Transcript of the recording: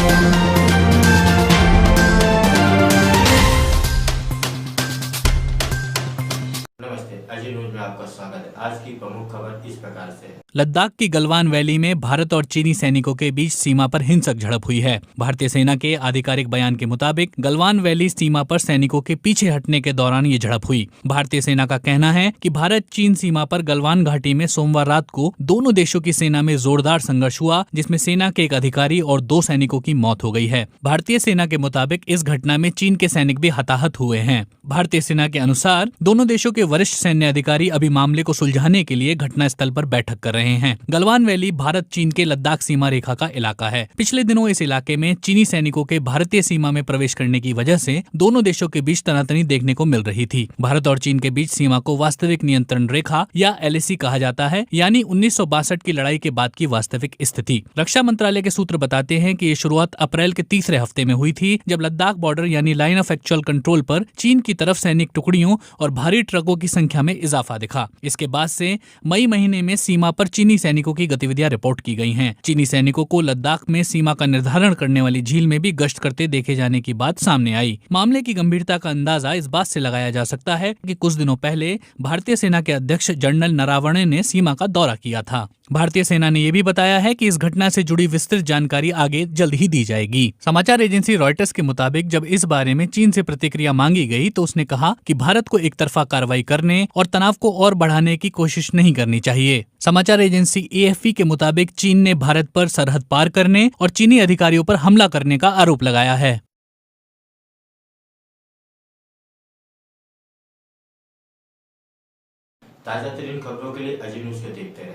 नमस्ते, अजय न्यूज में आपका स्वागत है। आज की प्रमुख खबर इस प्रकार से है। लद्दाख की गलवान वैली में भारत और चीनी सैनिकों के बीच सीमा पर हिंसक झड़प हुई है। भारतीय सेना के आधिकारिक बयान के मुताबिक गलवान वैली सीमा पर सैनिकों के पीछे हटने के दौरान ये झड़प हुई। भारतीय सेना का कहना है कि भारत चीन सीमा पर गलवान घाटी में सोमवार रात को दोनों देशों की सेना में जोरदार संघर्ष हुआ, जिसमें सेना के एक अधिकारी और 2 सैनिकों की मौत हो गई है। भारतीय सेना के मुताबिक इस घटना में चीन के सैनिक भी हताहत हुए हैं। भारतीय सेना के अनुसार दोनों देशों के वरिष्ठ सैन्य अधिकारी अभी मामले को सुलझाने के लिए घटनास्थल पर बैठक कर रहे हैं। गलवान वैली भारत चीन के लद्दाख सीमा रेखा का इलाका है। पिछले दिनों इस इलाके में चीनी सैनिकों के भारतीय सीमा में प्रवेश करने की वजह से दोनों देशों के बीच तनातनी देखने को मिल रही थी। भारत और चीन के बीच सीमा को वास्तविक नियंत्रण रेखा या LAC कहा जाता है, यानी 1962 की लड़ाई के बाद की वास्तविक स्थिति। रक्षा मंत्रालय के सूत्र बताते हैं कि ये शुरुआत अप्रैल के तीसरे हफ्ते में हुई थी, जब लद्दाख बॉर्डर यानी लाइन ऑफ एक्चुअल कंट्रोल पर चीन की तरफ सैनिक टुकड़ियों और भारी ट्रकों की संख्या में इजाफा दिखा। इसके बाद से मई महीने में सीमा पर चीनी सैनिकों की गतिविधियां रिपोर्ट की गई हैं। चीनी सैनिकों को लद्दाख में सीमा का निर्धारण करने वाली झील में भी गश्त करते देखे जाने की बात सामने आई। मामले की गंभीरता का अंदाजा इस बात से लगाया जा सकता है कि कुछ दिनों पहले भारतीय सेना के अध्यक्ष जनरल नरावणे ने सीमा का दौरा किया था। भारतीय सेना ने यह भी बताया है कि इस घटना से जुड़ी विस्तृत जानकारी आगे जल्द ही दी जाएगी। समाचार एजेंसी रॉयटर्स के मुताबिक जब इस बारे में चीन से प्रतिक्रिया मांगी गई तो उसने कहा कि भारत को एक तरफा कार्रवाई करने और तनाव को और बढ़ाने की कोशिश नहीं करनी चाहिए। समाचार एजेंसी AFP के मुताबिक चीन ने भारत पर सरहद पार करने और चीनी अधिकारियों पर हमला करने का आरोप लगाया है। ताजा तरीन खबरों के लिए अजय न्यूज को देखते रहें।